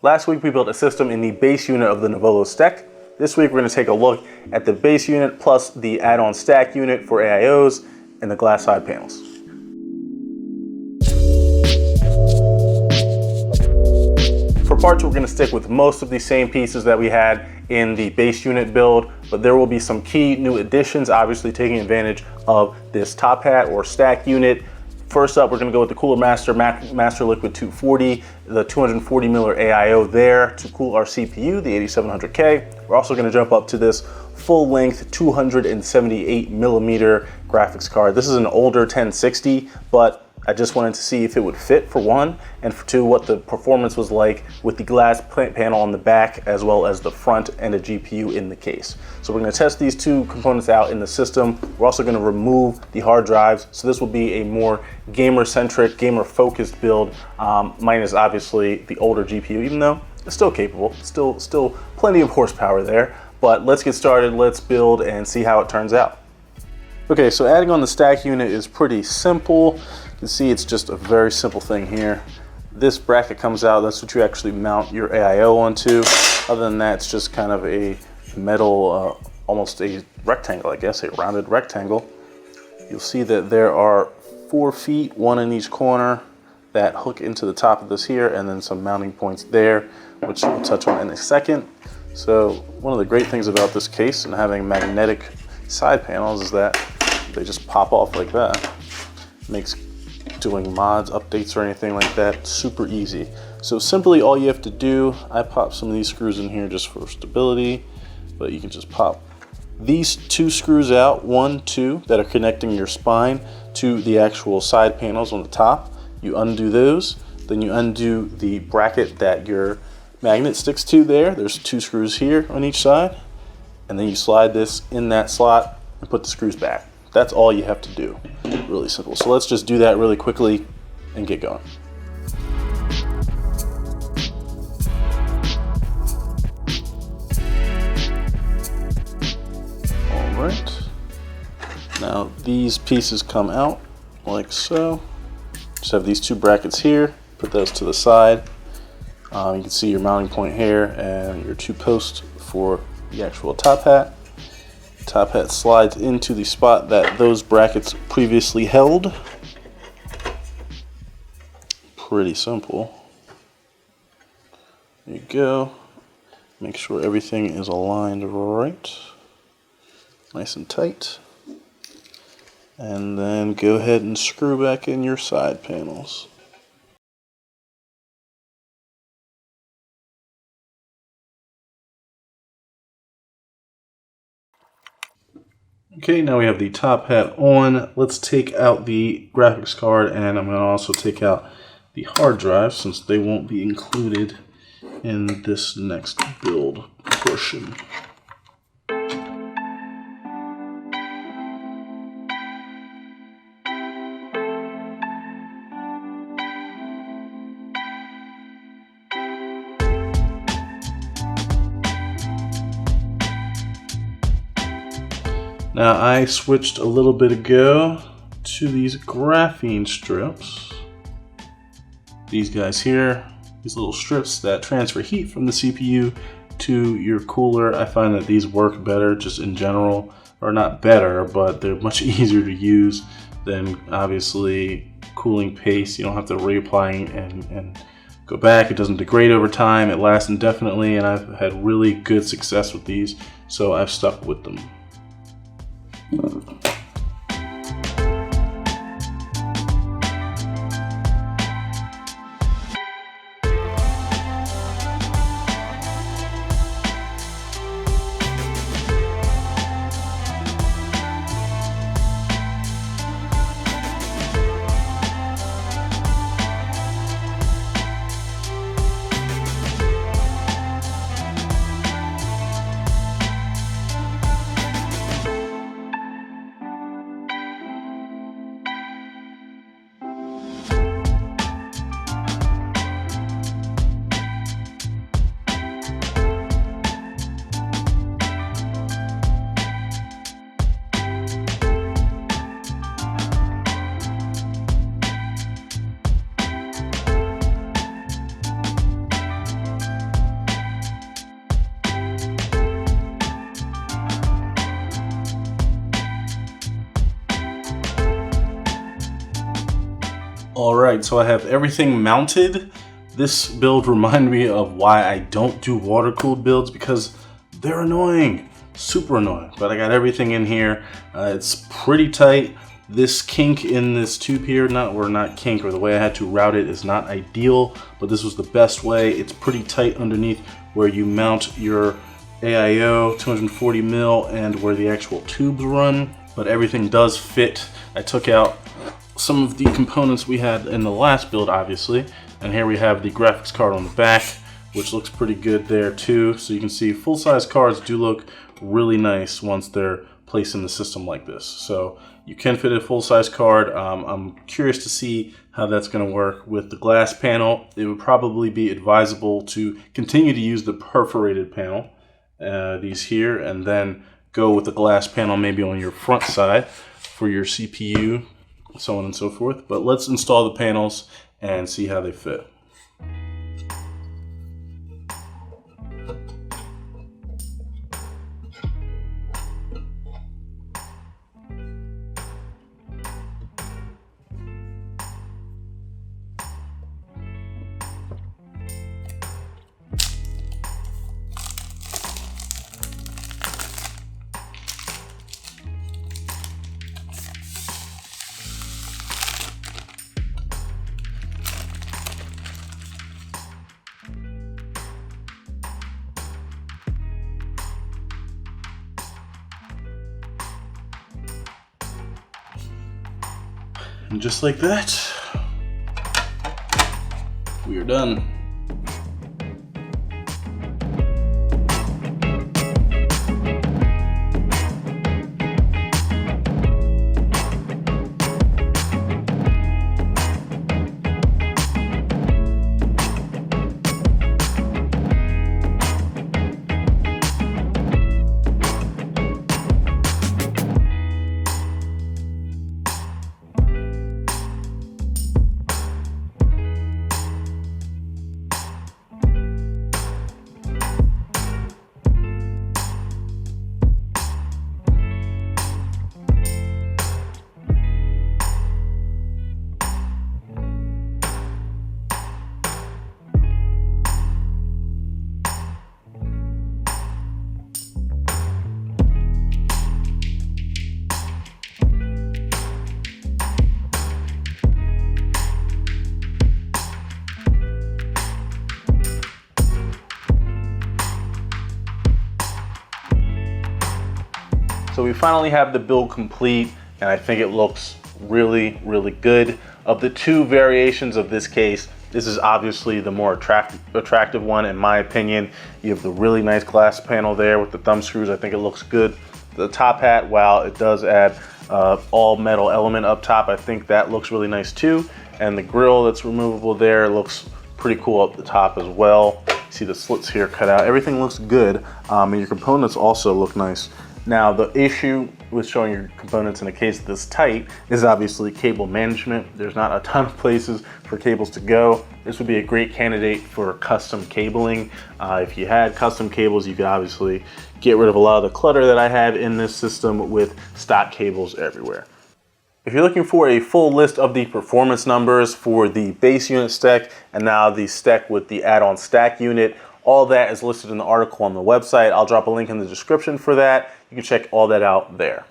Last week we built a system in the base unit of the Nouvolo Steck. This week we're going to take a look at the base unit plus the add-on stack unit for AIOs and the glass side panels. For parts, we're going to stick with most of the same pieces that we had in the base unit build, but there will be some key new additions, obviously taking advantage of this top hat or stack unit. First up, we're going to go with the Cooler Master Liquid 240, the 240 miller AIO there to cool our CPU, the 8700K. We're also going to jump up to this full-length 278 millimeter graphics card. This is an older 1060, but I just wanted to see if it would fit, for one, and for two, what the performance was like with the glass panel on the back as well as the front and a GPU in the case. So we're going to test these two components out in the system. We're also going to remove the hard drives, so this will be a more gamer-centric, gamer-focused build, minus obviously the older GPU, even though it's still capable, still plenty of horsepower there. But let's get started, let's build and see how it turns out. Okay, so adding on the stack unit is pretty simple. You can see it's just a very simple thing here. This bracket comes out, that's what you actually mount your AIO onto. Other than that, it's just kind of a metal, almost a rectangle, I guess, a rounded rectangle. You'll see that there are 4 feet, one in each corner, that hook into the top of this here, and then some mounting points there, which we'll touch on in a second. So one of the great things about this case and having magnetic side panels is that they just pop off like that. Makes doing mods, updates, or anything like that super easy. So simply all you have to do, I pop some of these screws in here just for stability, but you can just pop these 2 screws out, 1, 2, that are connecting your spine to the actual side panels on the top. You undo those, then you undo the bracket that your magnet sticks to there. There's 2 screws here on each side, and then you slide this in that slot and put the screws back. That's all you have to do. Really simple. So let's just do that really quickly and get going. All right. Now these pieces come out like so. Just have these 2 brackets here. Put those to the side. You can see your mounting point here and your 2 posts for the actual top hat. Top hat slides into the spot that those brackets previously held. Pretty simple. There you go. Make sure everything is aligned right. Nice and tight. And then go ahead and screw back in your side panels. Okay, now we have the top hat on. Let's take out the graphics card, and I'm going to also take out the hard drive since they won't be included in this next build portion. Now I switched a little bit ago to these graphene strips. These guys here, these little strips that transfer heat from the CPU to your cooler. I find that these work better just in general, or not better, but they're much easier to use than obviously cooling paste. You don't have to reapply and go back. It doesn't degrade over time. It lasts indefinitely, and I've had really good success with these, so I've stuck with them. All right, so I have everything mounted. This build reminded me of why I don't do water-cooled builds, because they're annoying, super annoying. But I got everything in here. It's pretty tight. This kink in this tube here, not kink, or the way I had to route it is not ideal, but this was the best way. It's pretty tight underneath where you mount your AIO 240 mil and where the actual tubes run, but everything does fit. I took out some of the components we had in the last build, obviously, and here we have the graphics card on the back, which looks pretty good there too. So you can see full-size cards do look really nice once they're placed in the system like this. So you can fit a full-size card. I'm curious to see how that's going to work with the glass panel. It would probably be advisable to continue to use the perforated panel, these here, and then go with the glass panel maybe on your front side for your CPU, so on and so forth. But let's install the panels and see how they fit. And just like that, we are done. So we finally have the build complete, and I think it looks really, really good. Of the two variations of this case, this is obviously the more attractive one in my opinion. You have the really nice glass panel there with the thumb screws. I think it looks good. The top hat, while it does add all metal element up top, I think that looks really nice too. And the grill that's removable there looks pretty cool up the top as well. See the slits here cut out. Everything looks good, and your components also look nice. Now, the issue with showing your components in a case this tight is obviously cable management. There's not a ton of places for cables to go. This would be a great candidate for custom cabling. If you had custom cables, you could obviously get rid of a lot of the clutter that I had in this system with stock cables everywhere. If you're looking for a full list of the performance numbers for the base unit Steck and now the Steck with the add-on stack unit, all that is listed in the article on the website. I'll drop a link in the description for that. You can check all that out there.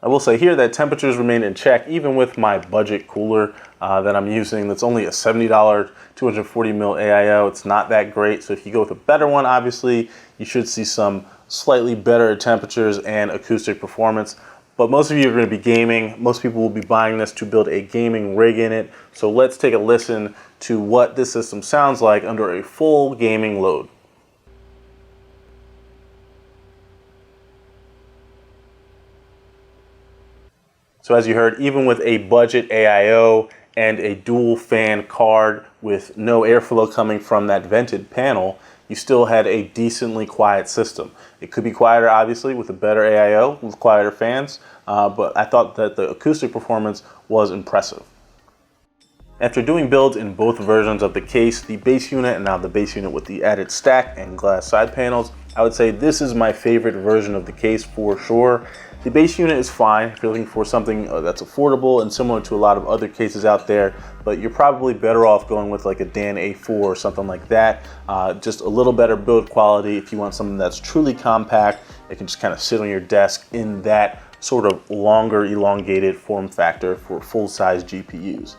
I will say here that temperatures remain in check even with my budget cooler that I'm using. That's only a $70 240 mil AIO. It's not that great. So if you go with a better one, obviously you should see some slightly better temperatures and acoustic performance. But most of you are going to be gaming. Most people will be buying this to build a gaming rig in it. So let's take a listen to what this system sounds like under a full gaming load. So as you heard, even with a budget AIO and a dual fan card with no airflow coming from that vented panel, you still had a decently quiet system. It could be quieter, obviously, with a better AIO, with quieter fans, but I thought that the acoustic performance was impressive. After doing builds in both versions of the case, the base unit and now the base unit with the added stack and glass side panels, I would say this is my favorite version of the case for sure. The base unit is fine if you're looking for something that's affordable and similar to a lot of other cases out there, but you're probably better off going with like a Dan A4 or something like that. Just a little better build quality if you want something that's truly compact. It can just kind of sit on your desk in that sort of longer, elongated form factor for full-size GPUs.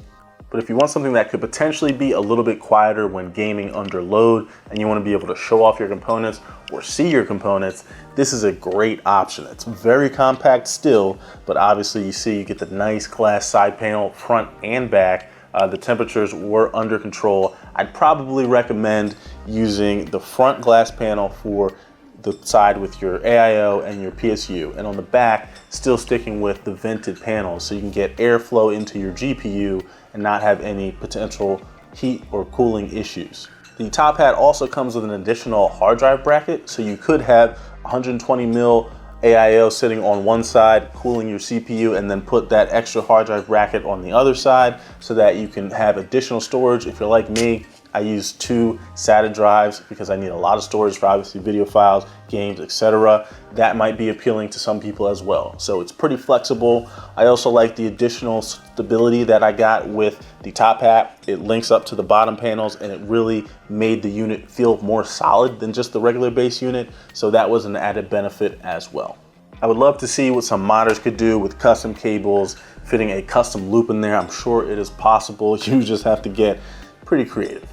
But if you want something that could potentially be a little bit quieter when gaming under load and you want to be able to show off your components or see your components, this is a great option. It's very compact still, but obviously you see you get the nice glass side panel front and back. The temperatures were under control. I'd probably recommend using the front glass panel for the side with your AIO and your PSU, and on the back still sticking with the vented panels so you can get airflow into your GPU and not have any potential heat or cooling issues. The top hat also comes with an additional hard drive bracket, so you could have 120 mil AIO sitting on one side cooling your CPU, and then put that extra hard drive bracket on the other side so that you can have additional storage. If you're like me, I use 2 SATA drives because I need a lot of storage for obviously video files, games, etc. That might be appealing to some people as well. So it's pretty flexible. I also like the additional stability that I got with the top hat. It links up to the bottom panels and it really made the unit feel more solid than just the regular base unit. So that was an added benefit as well. I would love to see what some modders could do with custom cables, fitting a custom loop in there. I'm sure it is possible. You just have to get pretty creative.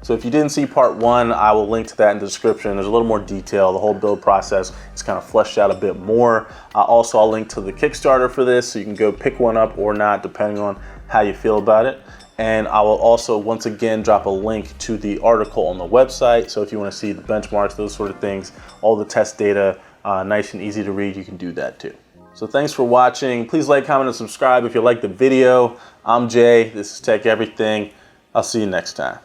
So if you didn't see part 1, I will link to that in the description. There's a little more detail. The whole build process is kind of fleshed out a bit more. Also, I'll link to the Kickstarter for this, so you can go pick one up or not, depending on how you feel about it. And I will also, once again, drop a link to the article on the website. So if you want to see the benchmarks, those sort of things, all the test data, nice and easy to read, you can do that too. So thanks for watching. Please like, comment, and subscribe if you like the video. I'm Jay. This is Tech Everything. I'll see you next time.